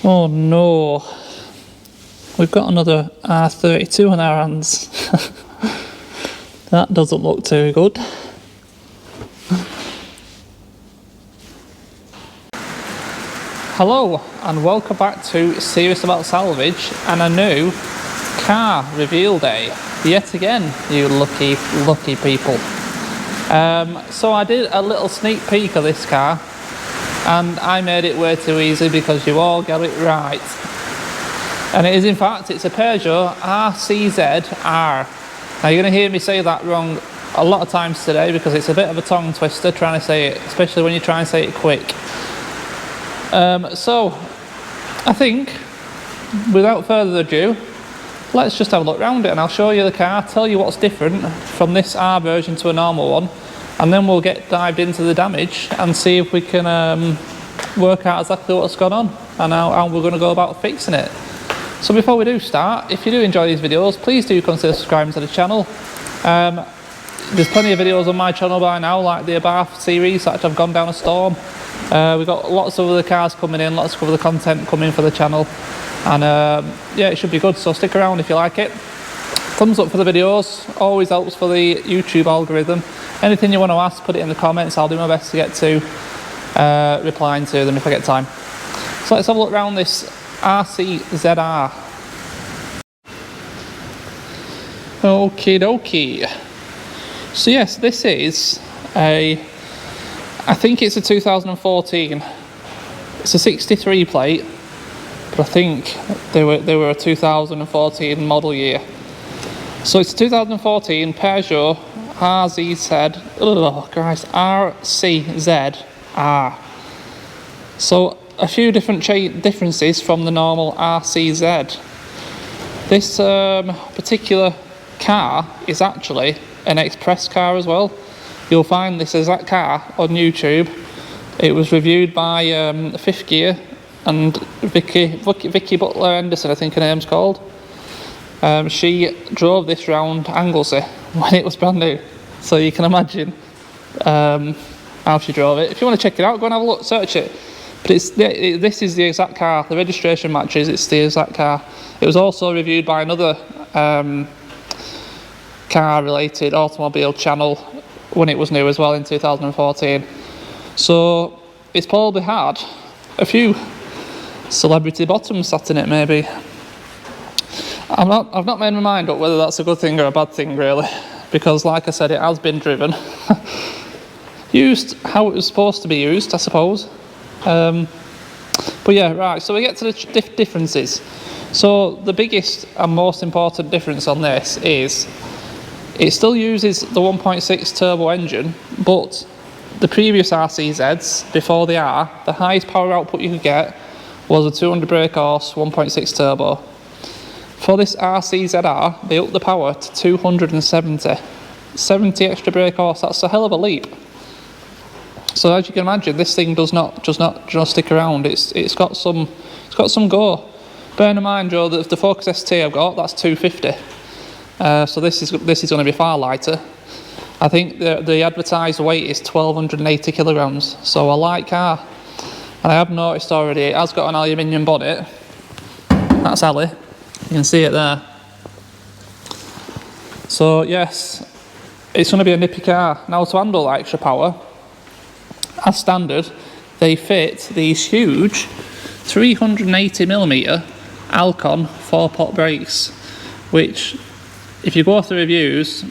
Oh no, we've got another R32 on our hands. That doesn't look too good. Hello and welcome back to Serious About Salvage and a new car reveal day. Yet again, you lucky people. So I did a little sneak peek of this car and I made it way too easy because you all got it right. And it is, in fact, it's a Peugeot RCZ R. Now you're going to hear me say that wrong a lot of times today because it's a bit of a tongue twister trying to say it, especially when you try and say it quick. So I think, without further ado, let's just have a look around it and I'll show you the car, tell you what's different from this R version to a normal one, and then we'll get dived into the damage and see if we can work out exactly what's gone on and how we're going to go about fixing it. So before we do start, if you do enjoy these videos, please do consider subscribing to the channel. There's plenty of videos on my channel by now, like the Abarth series that have gone down a storm. We've got lots of other cars coming in, lots of other content coming for the channel, and yeah, it should be good, so stick around if you like it. Thumbs up for the videos, always helps for the YouTube algorithm. Anything you want to ask, put it in the comments, I'll do my best to get to replying to them if I get time. So let's have a look around this RCZ R. Okie dokie. So yes, this is I think it's a 2014. It's a 63 plate, but I think they were a 2014 model year. So it's a 2014 Peugeot RCZ R. So a few different differences from the normal RCZ. This particular car is actually an express car as well. You'll find this exact car on YouTube. It was reviewed by Fifth Gear and Vicky Butler Anderson, I think her name's called. She drove this round Anglesey when it was brand new, so you can imagine how she drove it. If you want to check it out, go and have a look, search it. But this is the exact car. The registration matches. It's the exact car. It was also reviewed by another car-related automobile channel when it was new as well in 2014. So it's probably had a few celebrity bottoms sat in it, maybe. I've not made my mind up whether that's a good thing or a bad thing, really, because like I said, it has been driven. Used how it was supposed to be used, I suppose. But yeah, right, so we get to the differences. So the biggest and most important difference on this is it still uses the 1.6 turbo engine, but the previous RCZs before the R, the highest power output you could get was a 200 brake horse 1.6 turbo. For this RCZR, they upped the power to 270. 70 extra brake horse, that's a hell of a leap. So as you can imagine, this thing does not just stick around. It's got some go. Bear in mind, Joe, that the Focus ST I've got, that's 250. So this is going to be far lighter. I think the advertised weight is 1280 kilograms. So a light car. And I have noticed already it has got an aluminium bonnet. That's Ali. You can see it there. So yes, it's going to be a nippy car. Now to handle that extra power, as standard, they fit these huge 380mm Alcon 4-pot brakes, which, if you go off the reviews,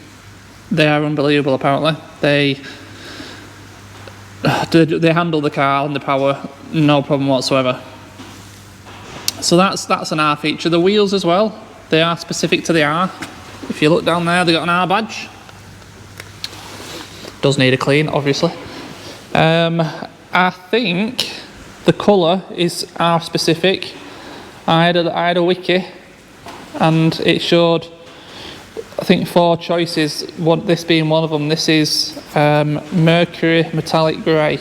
they are unbelievable. Apparently, they handle the car and the power no problem whatsoever. So that's an R feature. The wheels as well, they are specific to the R. If you look down there, they got an R badge. Does need a clean, obviously. I think the colour is R specific. I had a wiki, and it showed, I think, 4 choices. This being one of them. This is Mercury Metallic Grey.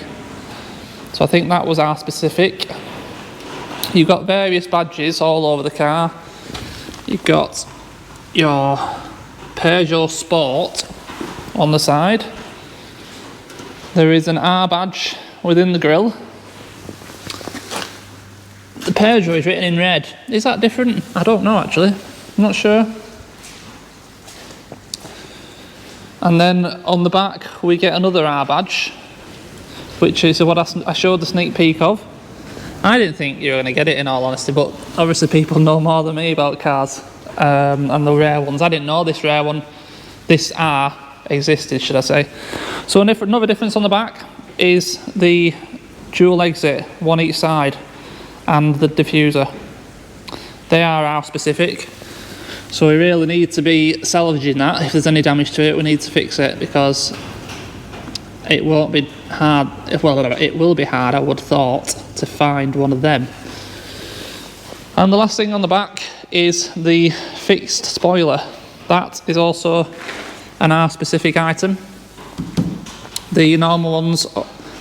So I think that was R specific. You've got various badges all over the car. You've got your Peugeot Sport on the side. There is an R badge within the grille. The Peugeot is written in red. Is that different? I don't know actually. I'm not sure. And then on the back we get another R badge, which is what I showed the sneak peek of. I didn't think you were going to get it, in all honesty, but obviously people know more than me about cars, and the rare ones. I didn't know this rare one, this R, existed, should I say. So another difference on the back is the dual exit, one each side, and the diffuser. They are R specific, so we really need to be salvaging that. If there's any damage to it, we need to fix it, because it won't be hard, well, it will be hard, I would have thought, to find one of them. And the last thing on the back is the fixed spoiler. That is also an R specific item. The normal ones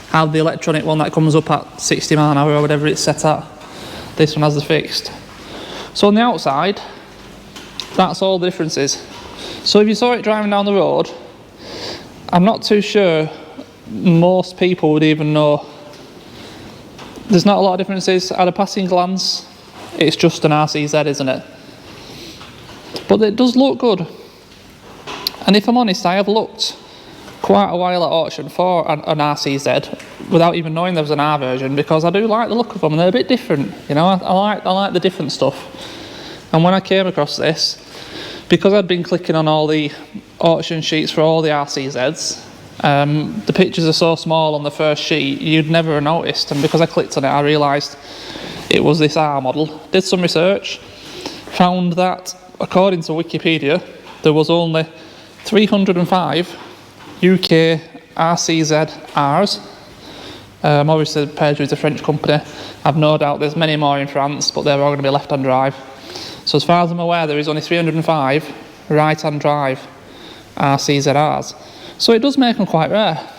have the electronic one that comes up at 60 mph or whatever it's set at. This one has the fixed. So on the outside, that's all the differences. So if you saw it driving down the road, I'm not too sure most people would even know. There's not a lot of differences. At a passing glance, it's just an RCZ, isn't it? But it does look good. And if I'm honest, I have looked quite a while at auction for an RCZ without even knowing there was an R version, because I do like the look of them and they're a bit different. You know, I like the different stuff. And when I came across this, because I'd been clicking on all the auction sheets for all the RCZs, the pictures are so small on the first sheet you'd never have noticed, and because I clicked on it I realised it was this R model. Did some research, found that according to Wikipedia there was only 305 UK RCZ Rs. Obviously Peugeot is a French company. I've no doubt there's many more in France, but they're all going to be left-hand drive. So as far as I'm aware, there is only 305 right-hand drive RCZRs. So it does make them quite rare,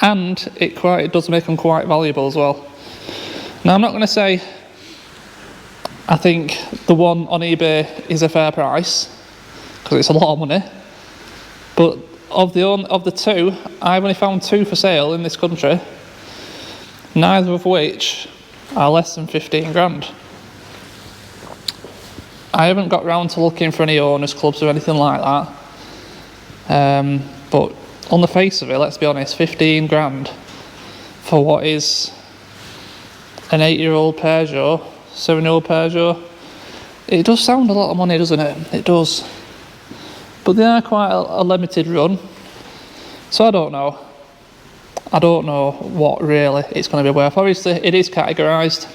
and it does make them quite valuable as well. Now I'm not going to say I think the one on eBay is a fair price, because it's a lot of money, but of the two, I've only found two for sale in this country, neither of which are less than 15 grand. I haven't got round to looking for any owners clubs or anything like that, but on the face of it, let's be honest, 15 grand for what is an 8-year-old Peugeot, 7-year-old Peugeot, it does sound a lot of money, doesn't it? It does. But they are quite a limited run, so I don't know what really it's going to be worth. Obviously it is categorised,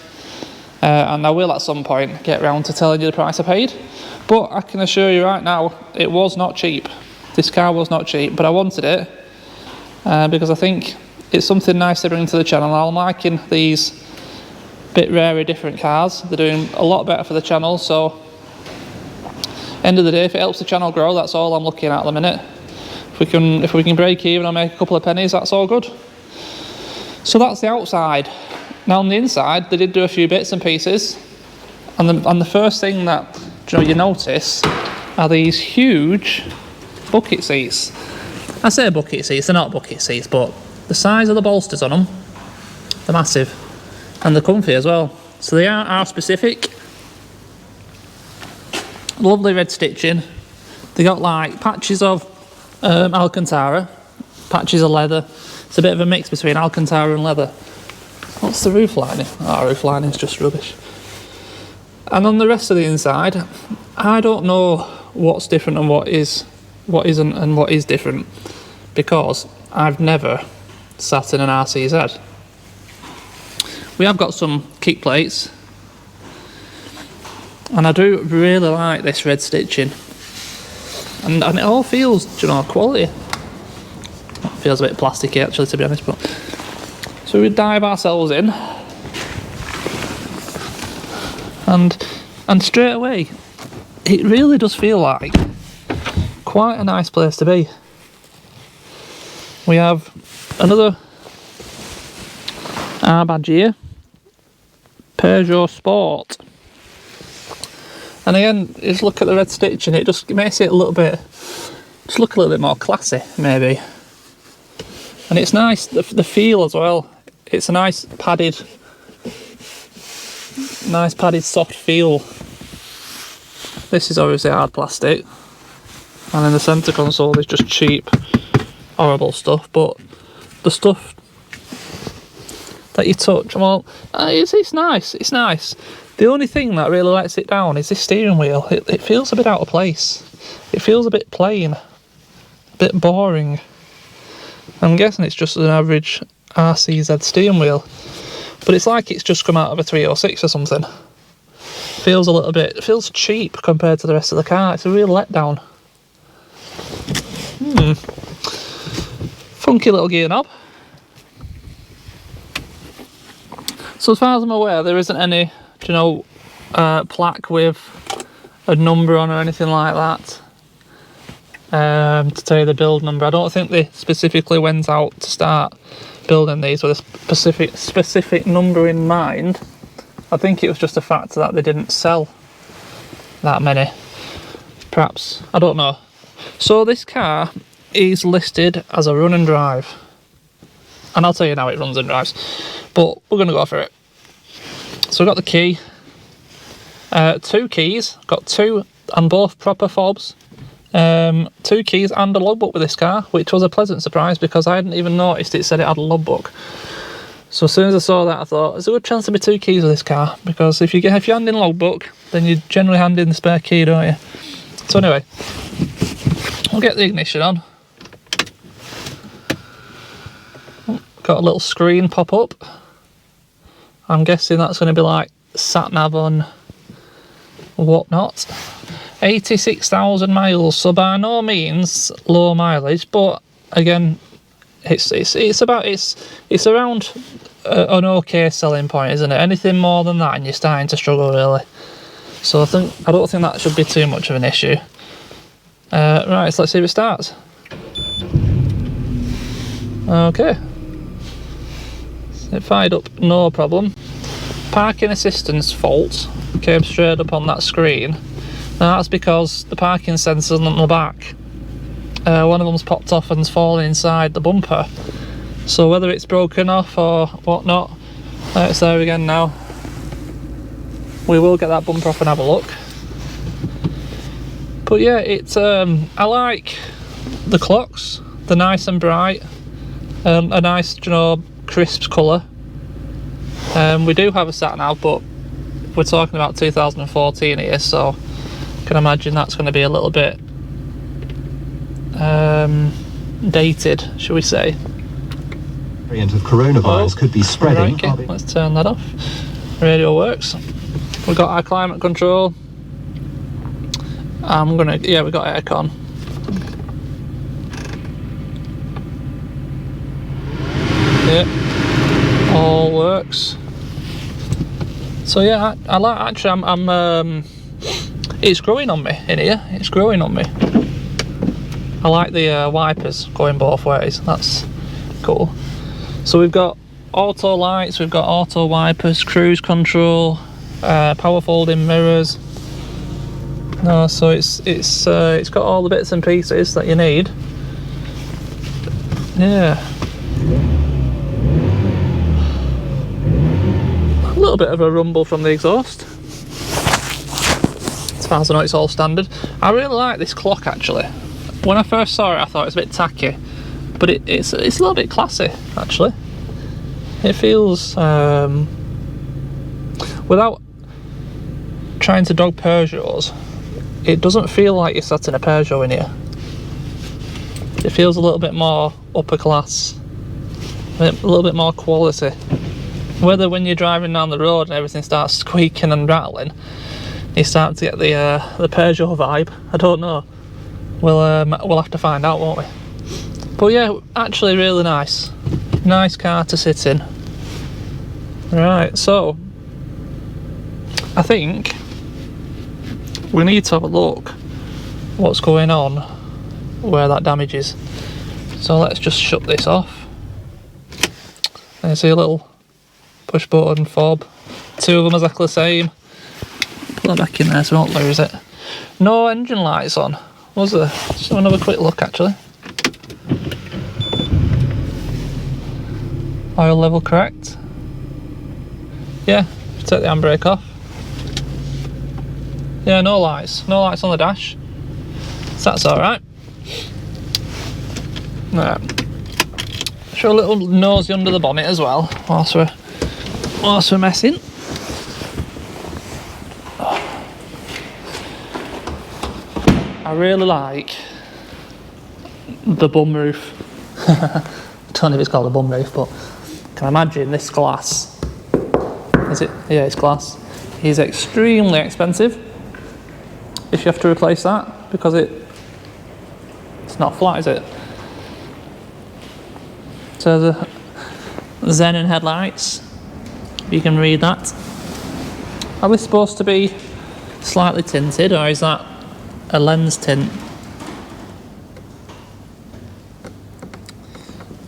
and I will at some point get round to telling you the price I paid, but I can assure you right now it was not cheap. This car was not cheap, but I wanted it because I think it's something nice to bring to the channel. I'm liking these bit rarer, different cars. They're doing a lot better for the channel, so end of the day, if it helps the channel grow, that's all I'm looking at the minute. If we can break even or make a couple of pennies, that's all good. So that's the outside. Now on the inside, they did do a few bits and pieces, and the first thing that you notice are these huge bucket seats. I say bucket seats, they're not bucket seats, but the size of the bolsters on them, they're massive, and they're comfy as well. So they are specific. Lovely red stitching. They got like patches of Alcantara, patches of leather. It's a bit of a mix between Alcantara and leather. What's the roof lining? Oh, roof lining's just rubbish. And on the rest of the inside, I don't know what's different and what isn't and what is different, because I've never sat in an RCZ. We have got some kick plates, and I do really like this red stitching, and it all feels, quality. It feels a bit plasticky actually, to be honest, but so we dive ourselves in, and straight away it really does feel like quite a nice place to be. We have another R badge here, Peugeot Sport. And again, just look at the red stitching, it just makes it look a little bit more classy, maybe. And it's nice, the feel as well. It's a nice padded nice padded soft feel. This is obviously hard plastic, and in the centre console is just cheap, horrible stuff. But the stuff that you touch, well, it's nice. It's nice. The only thing that really lets it down is this steering wheel. It feels a bit out of place. It feels a bit plain, a bit boring. I'm guessing it's just an average RCZ steering wheel, but it's like it's just come out of a 306 or something. Feels a little bit, it feels cheap compared to the rest of the car. It's a real letdown. Funky little gear knob. So as far as I'm aware, there isn't any, plaque with a number on or anything like that. To tell you the build number. I don't think they specifically went out to start building these with a specific number in mind. I think it was just a fact that they didn't sell that many. Perhaps, I don't know. So this car is listed as a run and drive, and I'll tell you now it runs and drives, but we're going to go for it. So we've got the key, 2 keys, got 2 and both proper fobs. 2 keys and a logbook with this car, which was a pleasant surprise because I hadn't even noticed it said it had a logbook. So as soon as I saw that, I thought there's a good chance there'll be 2 keys with this car, because if you hand in logbook, then you generally hand in the spare key, don't you? So anyway, we'll get the ignition on. Got a little screen pop up. I'm guessing that's going to be like sat nav on whatnot. 86,000 miles, so by no means low mileage, but again, it's around an okay selling point, isn't it? Anything more than that and you're starting to struggle, really. So I don't think that should be too much of an issue. Right, so let's see if it starts. Okay, it fired up, no problem. Parking assistance fault came straight up on that screen. Now that's because the parking sensors on the back, one of them's popped off and's fallen inside the bumper. So whether it's broken off or whatnot, it's there again now. We will get that bumper off and have a look. But yeah, it's I like the clocks. They're nice and bright, a nice, crisp colour. We do have a sat nav, but we're talking about 2014 here, so I can imagine that's going to be a little bit dated, shall we say. Variant of coronavirus could be spreading. Right, okay. Let's turn that off. Radio works. We've got our climate control. We've got aircon. Yeah, all works. So yeah, I like. Actually, I'm. It's growing on me in here. It's growing on me. I like the wipers going both ways. That's cool. So we've got auto lights, we've got auto wipers, cruise control, power folding mirrors. No, so it's got all the bits and pieces that you need. Yeah. A little bit of a rumble from the exhaust. As far as I know, it's all standard. I really like this clock actually. When I first saw it, I thought it was a bit tacky, but it's a little bit classy actually. It feels, without trying to dog Peugeots, it doesn't feel like you're sat in a Peugeot in here. It feels a little bit more upper class, a little bit more quality. Whether when you're driving down the road and everything starts squeaking and rattling, you start to get the Peugeot vibe, I don't know. We'll have to find out, won't we? But yeah, actually really nice. Nice car to sit in. Right, so I think we need to have a look what's going on where that damage is. So let's just shut this off. And see a little push button fob. 2 of them exactly the same. Put that back in there so we won't lose it. No engine lights on, was there? Just have another quick look actually. Oil level correct. Yeah, Take the handbrake off. Yeah, no lights on the dash. So that's alright. Right. Show a little nosy under the bonnet as well, whilst we're messing. I really like the bum roof. I don't know if it's called a bum roof, but can I imagine this glass? Is it? Yeah, it's glass. It's extremely expensive if you have to replace that, because it's not flat, is it? So the xenon headlights, you can read that. Are they supposed to be slightly tinted, or is that a lens tint?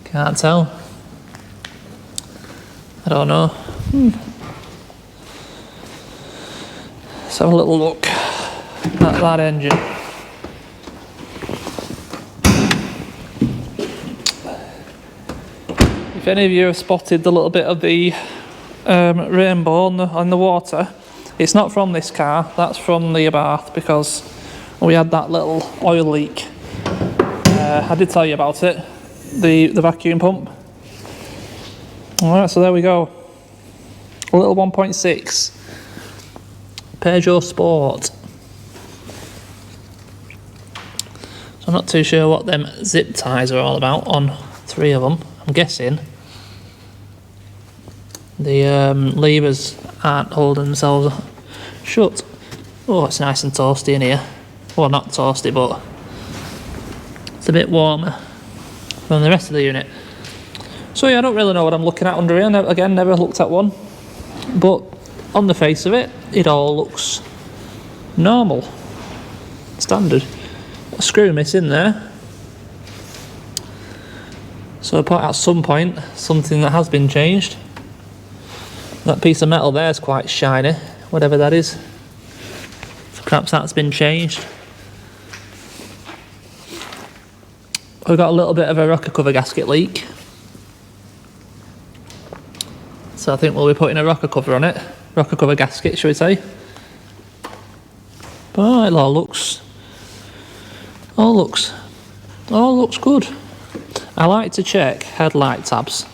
Can't tell. I don't know. Let's have a little look at that engine. If any of you have spotted the little bit of the rainbow on the water, it's not from this car, that's from the Abarth, because we had that little oil leak. I did tell you about it, the vacuum pump. Alright, so there we go. A little 1.6 Peugeot Sport. So I'm not too sure what them zip ties are all about on 3 of them. I'm guessing the levers aren't holding themselves shut. Oh, it's nice and toasty in here. Well, not toasty, but it's a bit warmer than the rest of the unit. So yeah, I don't really know what I'm looking at under here. Again, never looked at one. But on the face of it, it all looks normal, standard. A screw missing there. So at some point, something that has been changed. That piece of metal there is quite shiny, whatever that is. So perhaps that's been changed. We've got a little bit of a rocker cover gasket leak. So I think we'll be putting a rocker cover on it. Rocker cover gasket, should we say. But it all looks good. I like to check headlight tabs,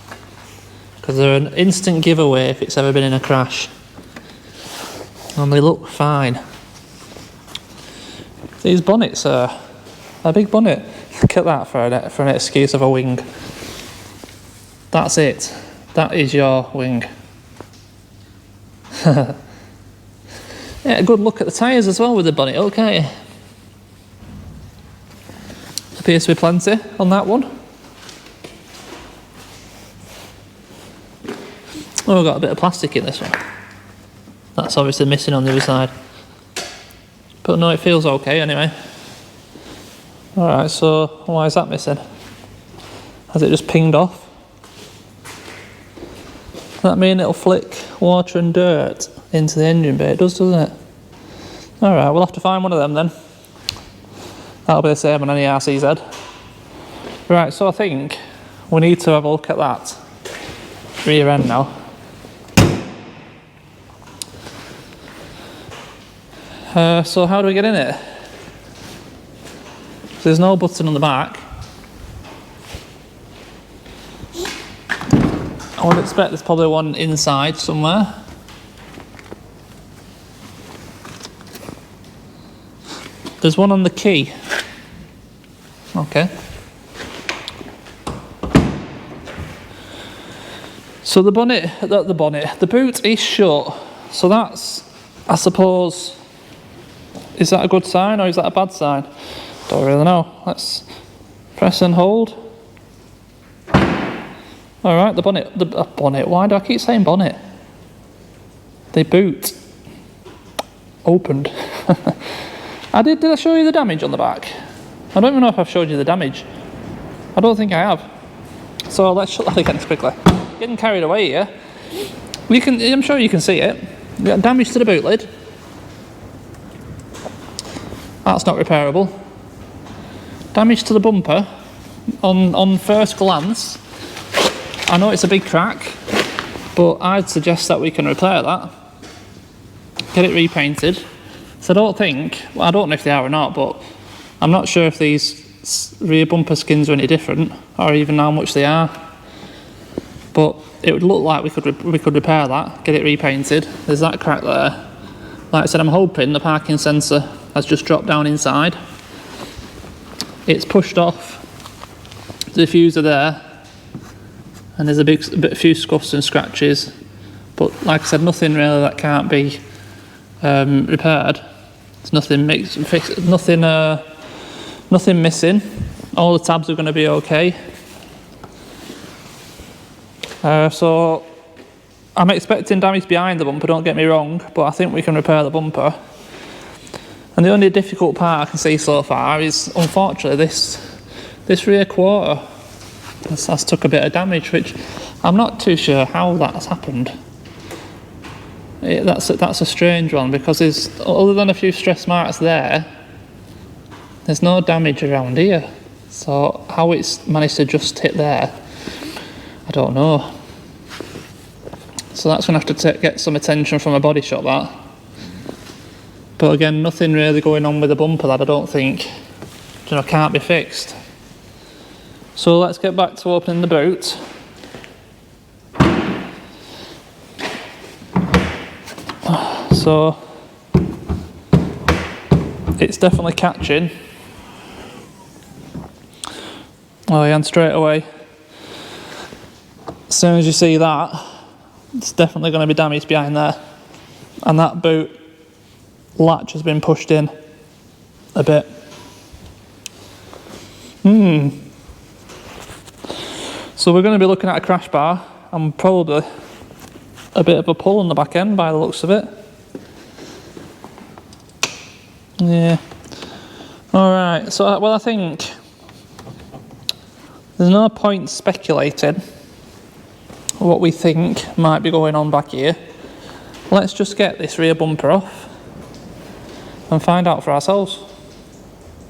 because they're an instant giveaway if it's ever been in a crash. And they look fine. These bonnets are a big bonnet. Look at that for an excuse of a wing. That's it. That is your wing. Yeah, a good look at the tyres as well with the bonnet, okay. Appears to be plenty on that one. Oh, we've got a bit of plastic in this one. That's obviously missing on the other side. But no, it feels okay anyway. Alright, so why is that missing? Has it just pinged off? Does that mean it'll flick water and dirt into the engine bay? It does, doesn't it? Alright, we'll have to find one of them then. That'll be the same on any RCZ. Right, so I think we need to have a look at that rear end now. So how do we get in it? There's no button on the back. I would expect there's probably one inside somewhere. There's one on the key. Okay. So the boot is shut. So that's, I suppose, is that a good sign or is that a bad sign? Don't really know. Let's press and hold. Alright, the bonnet, why do I keep saying bonnet? The boot opened. Did I show you the damage on the back? I don't even know if I've showed you the damage. I don't think I have. So let's shut that again quickly. Getting carried away here. I'm sure you can see it. We've got damage to the boot lid. That's not repairable. Damage to the bumper. On first glance, I know it's a big crack, but I'd suggest that we can repair that. get it repainted. So I don't know if they are or not, but I'm not sure if these rear bumper skins are any different or even how much they are. But it would look like we could repair that, get it repainted. There's that crack there. Like I said, I'm hoping the parking sensor has just dropped down inside. It's pushed off. The diffuser there, and there's a few scuffs and scratches. But like I said, nothing really that can't be repaired. There's nothing nothing missing. All the tabs are going to be okay. So I'm expecting damage behind the bumper, don't get me wrong, but I think we can repair the bumper. And the only difficult part I can see so far is, unfortunately, this rear quarter has took a bit of damage, which I'm not too sure how that has happened. That's a strange one, because other than a few stress marks there's no damage around here. So how it's managed to just hit there, I don't know. So that's going to have to get some attention from a body shop, that. But again, nothing really going on with the bumper that I don't think, can't be fixed. So let's get back to opening the boot. So it's definitely catching. Oh yeah, and straight away, as soon as you see that, it's definitely going to be damaged behind there. And that boot latch has been pushed in a bit. So we're going to be looking at a crash bar and probably a bit of a pull on the back end by the looks of it. Yeah. Alright, so well, I think there's no point speculating what we think might be going on back here. Let's just get this rear bumper off and find out for ourselves.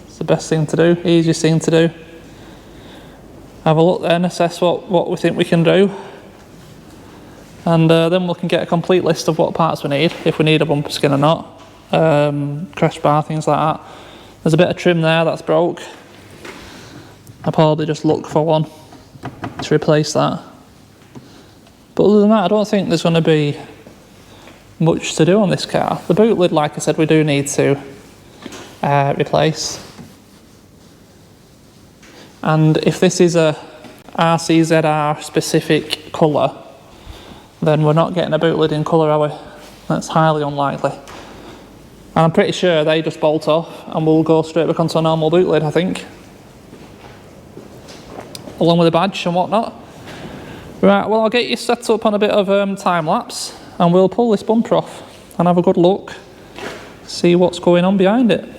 It's the best thing to do, easiest thing to do. Have a look then, assess what we think we can do, and then we can get a complete list of what parts we need, if we need a bumper skin or not, crash bar, things like that. There's a bit of trim there that's broke. I'll probably just look for one to replace that. But other than that, I don't think there's going to be much to do on this car. The boot lid, like I said, we do need to replace. And if this is a RCZ R specific colour, then we're not getting a boot lid in colour, are we? That's highly unlikely. And I'm pretty sure they just bolt off and we'll go straight back onto a normal boot lid, I think. Along with a badge and whatnot. Right, well, I'll get you set up on a bit of time lapse and we'll pull this bumper off and have a good look, see what's going on behind it.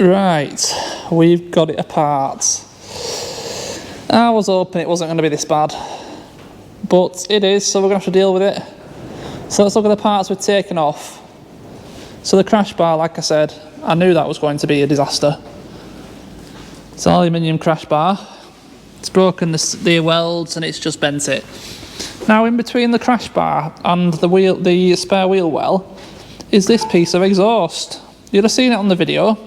Right, we've got it apart. I was hoping it wasn't going to be this bad, but it is, so we're going to have to deal with it. So let's look at the parts we've taken off. So the crash bar, like I said, I knew that was going to be a disaster. It's an aluminium crash bar. It's broken the welds and it's just bent it. Now in between the crash bar and the spare wheel well is this piece of exhaust. You'd have seen it on the video.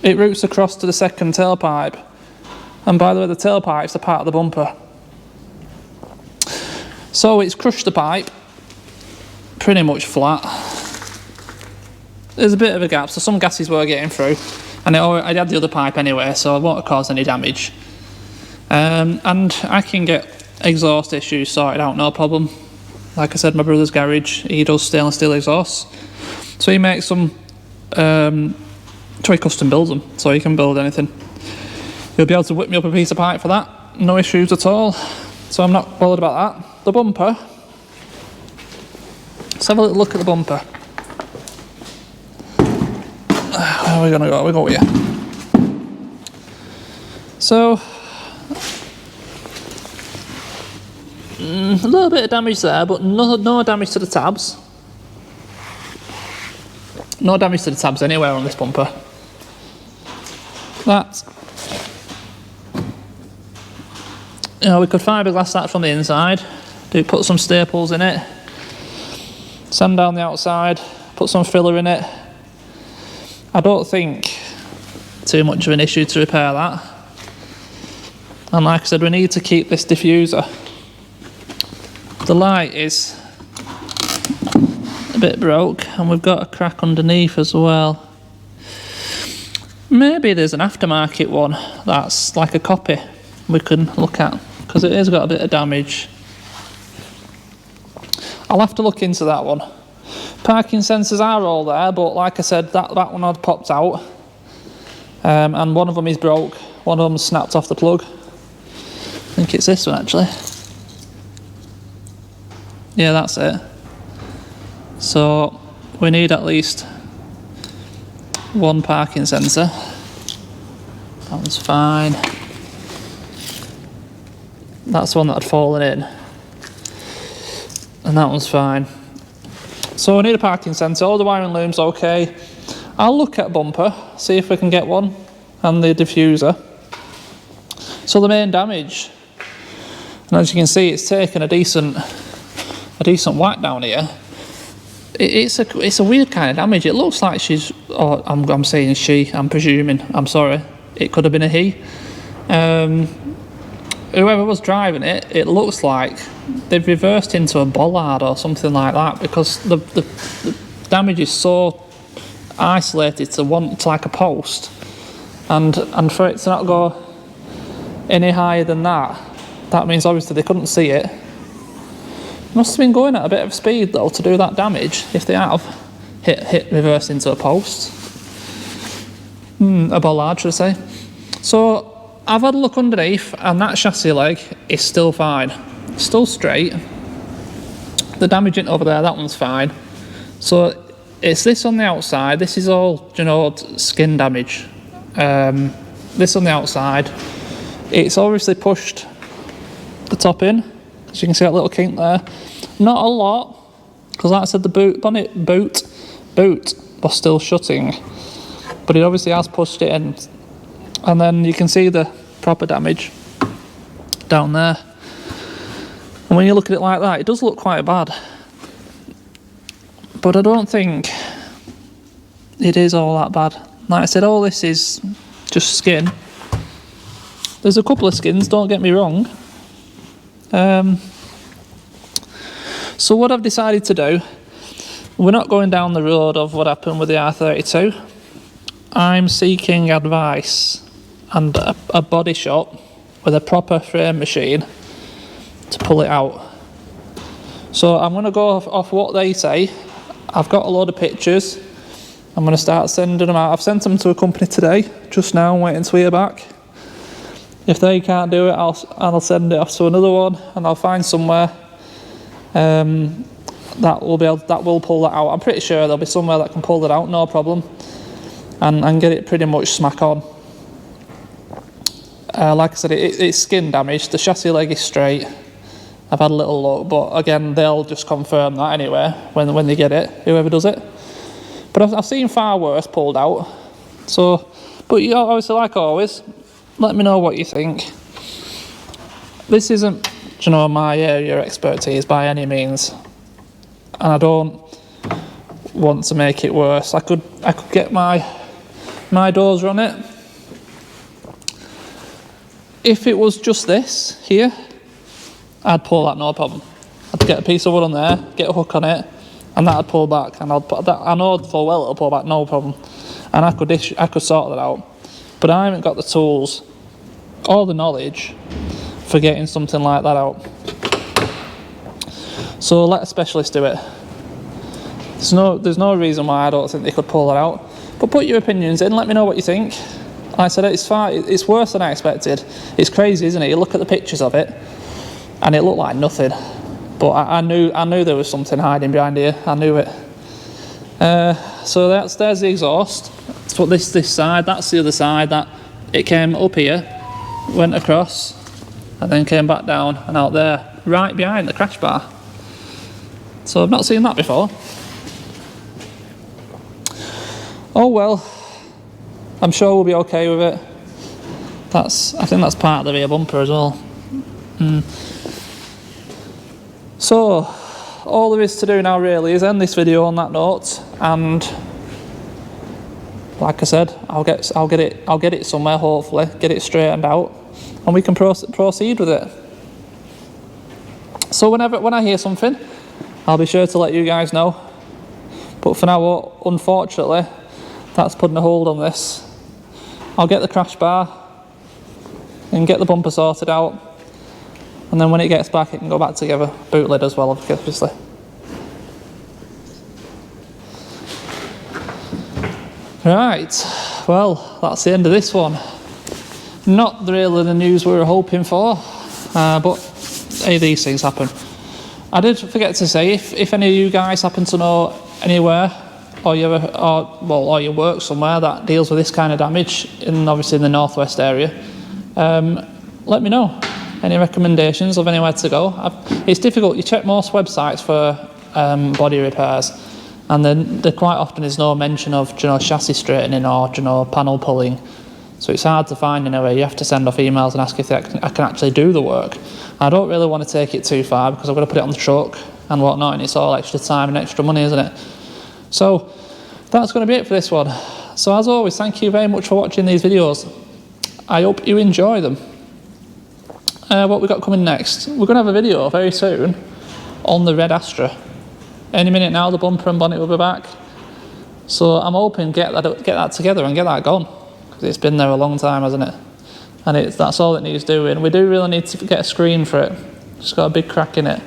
It routes across to the second tailpipe. And by the way, the tailpipe's a part of the bumper. So it's crushed the pipe pretty much flat. There's a bit of a gap, so some gases were getting through. And I had the other pipe anyway, so I won't have caused any damage. And I can get exhaust issues sorted out, no problem. Like I said, my brother's garage, he does stainless steel exhausts. So he makes them, so he custom builds them, so he can build anything. He'll be able to whip me up a piece of pipe for that, no issues at all. So I'm not bothered about that. The bumper, let's have a little look at the bumper. Where are we gonna go? We go here. So, a little bit of damage there, but no damage to the tabs. No damage to the tabs anywhere on this bumper. That, you know, we could fiberglass that from the inside. Put some staples in it. Sand down the outside. Put some filler in it. I don't think too much of an issue to repair that. And like I said, we need to keep this diffuser. The light is a bit broke and we've got a crack underneath as well. Maybe there's an aftermarket one that's like a copy we can look at, because it has got a bit of damage. I'll have to look into that one. Parking sensors are all there, but like I said, that one had popped out. And one of them is broke, one of them snapped off the plug. I think it's this one actually. Yeah, that's it. So we need at least one parking sensor. That one's fine. That's the one that had fallen in. And that one's fine. So I need a parking sensor. All the wiring loom's okay. I'll look at bumper, see if we can get one, and the diffuser. So the main damage, and as you can see, it's taken a decent whack down here. It's a weird kind of damage. It looks like she's, oh, I'm saying she, I'm presuming, I'm sorry. It could have been a he. Whoever was driving it, it looks like they've reversed into a bollard or something like that, because the damage is so isolated to like a post, and for it to not go any higher than that, that means obviously they couldn't see it. Must have been going at a bit of speed though to do that damage, if they have hit reverse into a post. A bollard, should I say. So I've had a look underneath and that chassis leg is still fine. Still straight. The damage ain't over there, that one's fine. So it's this on the outside, this is all, you know, skin damage. This on the outside. It's obviously pushed the top in, as you can see that little kink there. Not a lot, because like I said, the boot was still shutting, but it obviously has pushed it in. And then you can see the proper damage down there. And when you look at it like that, it does look quite bad. But I don't think it is all that bad. Like I said, all this is just skin. There's a couple of skins, don't get me wrong. So what I've decided to do, we're not going down the road of what happened with the R32. I'm seeking advice and a body shop with a proper frame machine to pull it out. So I'm going to go off what they say. I've got a load of pictures. I'm going to start sending them out. I've sent them to a company today, just now, I'm waiting to hear back. If they can't do it, I'll send it off to another one, and I'll find somewhere that will pull that out. I'm pretty sure there'll be somewhere that can pull that out, no problem, and get it pretty much smack on. Like I said, it's skin damage. The chassis leg is straight. I've had a little look, but again, they'll just confirm that anyway when they get it, whoever does it. But I've seen far worse pulled out. So, but you know, obviously, like always, let me know what you think. This isn't, you know, my area of expertise by any means, and I don't want to make it worse. I could get my dozer on it. If it was just this here, I'd pull that no problem. I'd get a piece of wood on there, get a hook on it, and that'd pull back. And I know full well it'll pull back, no problem. And I could sort that out. But I haven't got the tools or the knowledge for getting something like that out. So let a specialist do it. There's no reason why I don't think they could pull that out. But put your opinions in, let me know what you think. Like I said, it's worse than I expected. It's crazy, isn't it? You look at the pictures of it, and it looked like nothing. But I knew there was something hiding behind here. I knew it. So there's the exhaust. That's what this side. That's the other side. That it came up here, went across, and then came back down and out there, right behind the crash bar. So I've not seen that before. Oh well. I'm sure we'll be okay with it. I think that's part of the rear bumper as well. So, all there is to do now really is end this video on that note, and like I said, I'll get it somewhere, hopefully, get it straightened out, and we can proceed with it. So when I hear something, I'll be sure to let you guys know. But for now, unfortunately, that's putting a hold on this. I'll get the crash bar and get the bumper sorted out, and then when it gets back it can go back together. Boot lid as well, obviously. Right, well, that's the end of this one. Not really the news we were hoping for, but hey, these things happen. I did forget to say, if any of you guys happen to know anywhere, or you work somewhere that deals with this kind of damage, obviously in the northwest area, let me know. Any recommendations of anywhere to go? It's difficult. You check most websites for body repairs, and then there quite often is no mention of chassis straightening or panel pulling. So it's hard to find anywhere. You have to send off emails and ask if I can actually do the work. I don't really want to take it too far because I've got to put it on the truck and whatnot, and it's all extra time and extra money, isn't it? So that's going to be it for this one. So as always, thank you very much for watching these videos. I hope you enjoy them. What we got coming next? We're going to have a video very soon on the red Astra. Any minute now, the bumper and bonnet will be back. So I'm hoping get that together and get that gone, because it's been there a long time, hasn't it? And that's all it needs doing. We do really need to get a screen for it. It's got a big crack in it.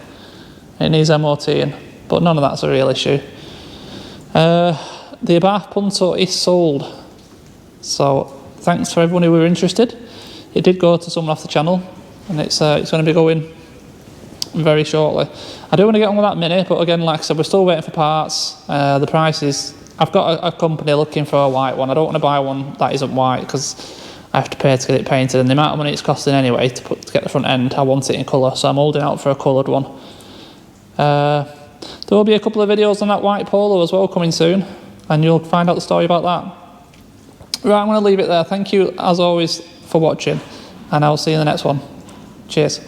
It needs MOTing, but none of that's a real issue. The Abarth Punto is sold, so thanks for everyone who were interested. It did go to someone off the channel, and it's going to be going very shortly. I do want to get on with that Mini, but again, like I said, we're still waiting for parts. The price is, I've got a company looking for a white one. I don't want to buy one that isn't white because I have to pay to get it painted, and the amount of money it's costing anyway to get the front end, I want it in colour, so I'm holding out for a coloured one. There will be a couple of videos on that white Polo as well coming soon, and you'll find out the story about that. Right, I'm going to leave it there. Thank you as always for watching, and I'll see you in the next one. Cheers.